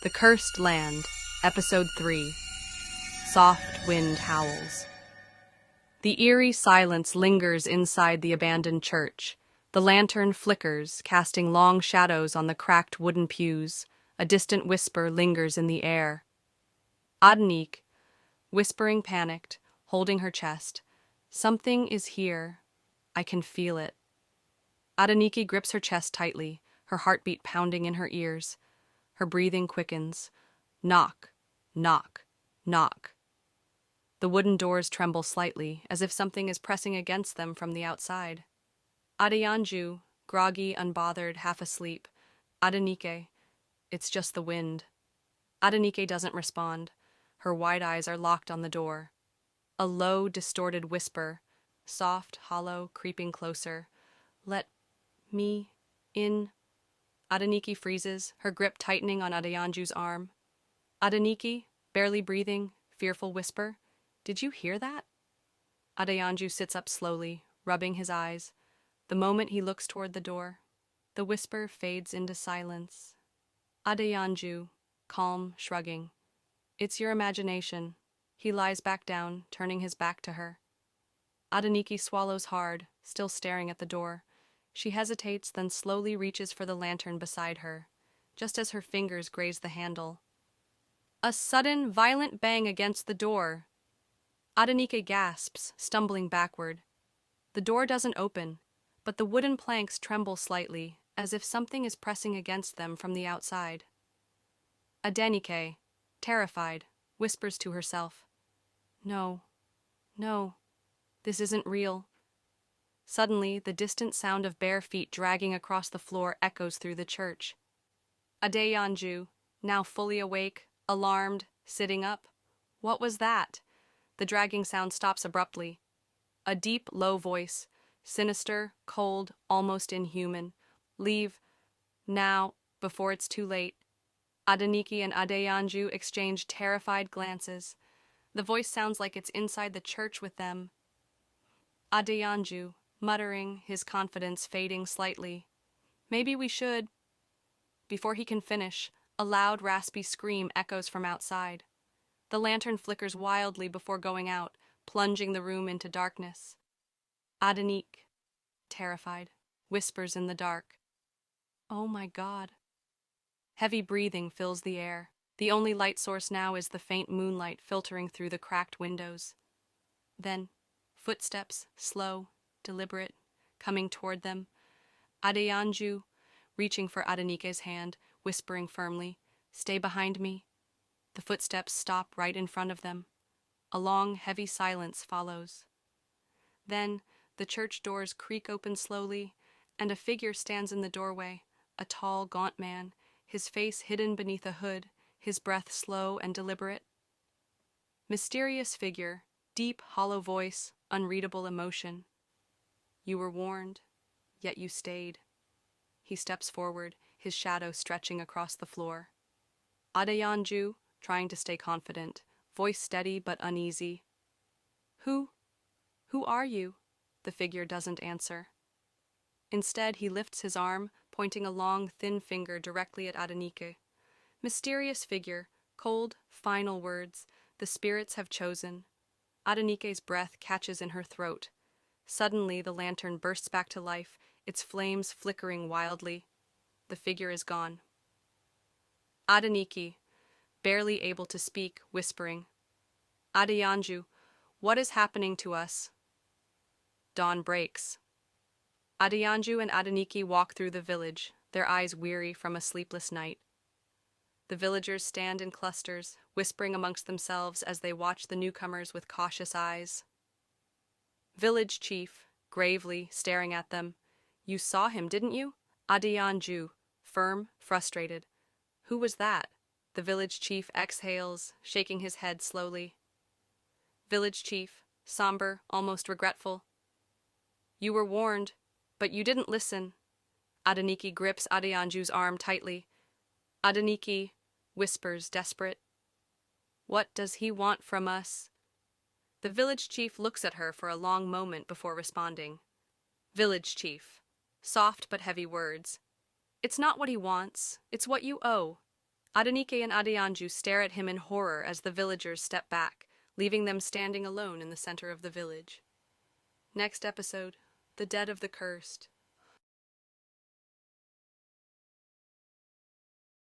The Cursed Land, Episode 3. Soft Wind Howls. The eerie silence lingers inside the abandoned church. The lantern flickers, casting long shadows on the cracked wooden pews. A distant whisper lingers in the air. Adenike, whispering panicked, holding her chest. Something is here. I can feel it. Adenike grips her chest tightly, her heartbeat pounding in her ears. Her breathing quickens. Knock, knock, knock. The wooden doors tremble slightly, as if something is pressing against them from the outside. Adeyanju, groggy, unbothered, half asleep. Adenike, it's just the wind. Adenike doesn't respond. Her wide eyes are locked on the door. A low, distorted whisper, soft, hollow, creeping closer. Let me in. Adenike freezes, her grip tightening on Adeyanju's arm. Adenike, barely breathing, fearful whisper. Did you hear that? Adeyanju sits up slowly, rubbing his eyes. The moment he looks toward the door, the whisper fades into silence. Adeyanju, calm, shrugging. It's your imagination. He lies back down, turning his back to her. Adenike swallows hard, still staring at the door. She hesitates, then slowly reaches for the lantern beside her, just as her fingers graze the handle. A sudden, violent bang against the door. Adenike gasps, stumbling backward. The door doesn't open, but the wooden planks tremble slightly, as if something is pressing against them from the outside. Adenike, terrified, whispers to herself, No, no, this isn't real. Suddenly, the distant sound of bare feet dragging across the floor echoes through the church. Adeyanju, now fully awake, alarmed, sitting up. What was that? The dragging sound stops abruptly. A deep, low voice, sinister, cold, almost inhuman. Leave, now, before it's too late. Adenike and Adeyanju exchange terrified glances. The voice sounds like it's inside the church with them. Adeyanju, muttering, his confidence fading slightly. Maybe we should. Before he can finish, a loud, raspy scream echoes from outside. The lantern flickers wildly before going out, plunging the room into darkness. Adenike, terrified, whispers in the dark. Oh my God. Heavy breathing fills the air. The only light source now is the faint moonlight filtering through the cracked windows. Then, footsteps, slow, deliberate, coming toward them. Adeyanju, reaching for Adenike's hand, whispering firmly, Stay behind me. The footsteps stop right in front of them. A long, heavy silence follows. Then, the church doors creak open slowly, and a figure stands in the doorway, a tall, gaunt man, his face hidden beneath a hood, his breath slow and deliberate. Mysterious figure, deep, hollow voice, unreadable emotion. You were warned, yet you stayed. He steps forward, his shadow stretching across the floor. Adeyanju, trying to stay confident, voice steady but uneasy. Who are you? The figure doesn't answer. Instead, he lifts his arm, pointing a long, thin finger directly at Adenike. Mysterious figure, cold, final words, the spirits have chosen. Adenike's breath catches in her throat. Suddenly, the lantern bursts back to life, its flames flickering wildly. The figure is gone. Adenike, barely able to speak, whispering, Adeyanju, what is happening to us? Dawn breaks. Adeyanju and Adenike walk through the village, their eyes weary from a sleepless night. The villagers stand in clusters, whispering amongst themselves as they watch the newcomers with cautious eyes. Village chief, gravely staring at them. You saw him, didn't you? Adeyanju, firm, frustrated. Who was that? The village chief exhales, shaking his head slowly. Village chief, somber, almost regretful. You were warned, but you didn't listen. Adenike grips Adeyanju's arm tightly. Adenike whispers, desperate. What does he want from us? The village chief looks at her for a long moment before responding. Village chief, soft but heavy words. It's not what he wants, it's what you owe. Adenike and Adeyanju stare at him in horror as the villagers step back, leaving them standing alone in the center of the village. Next episode, The Dead of the Cursed.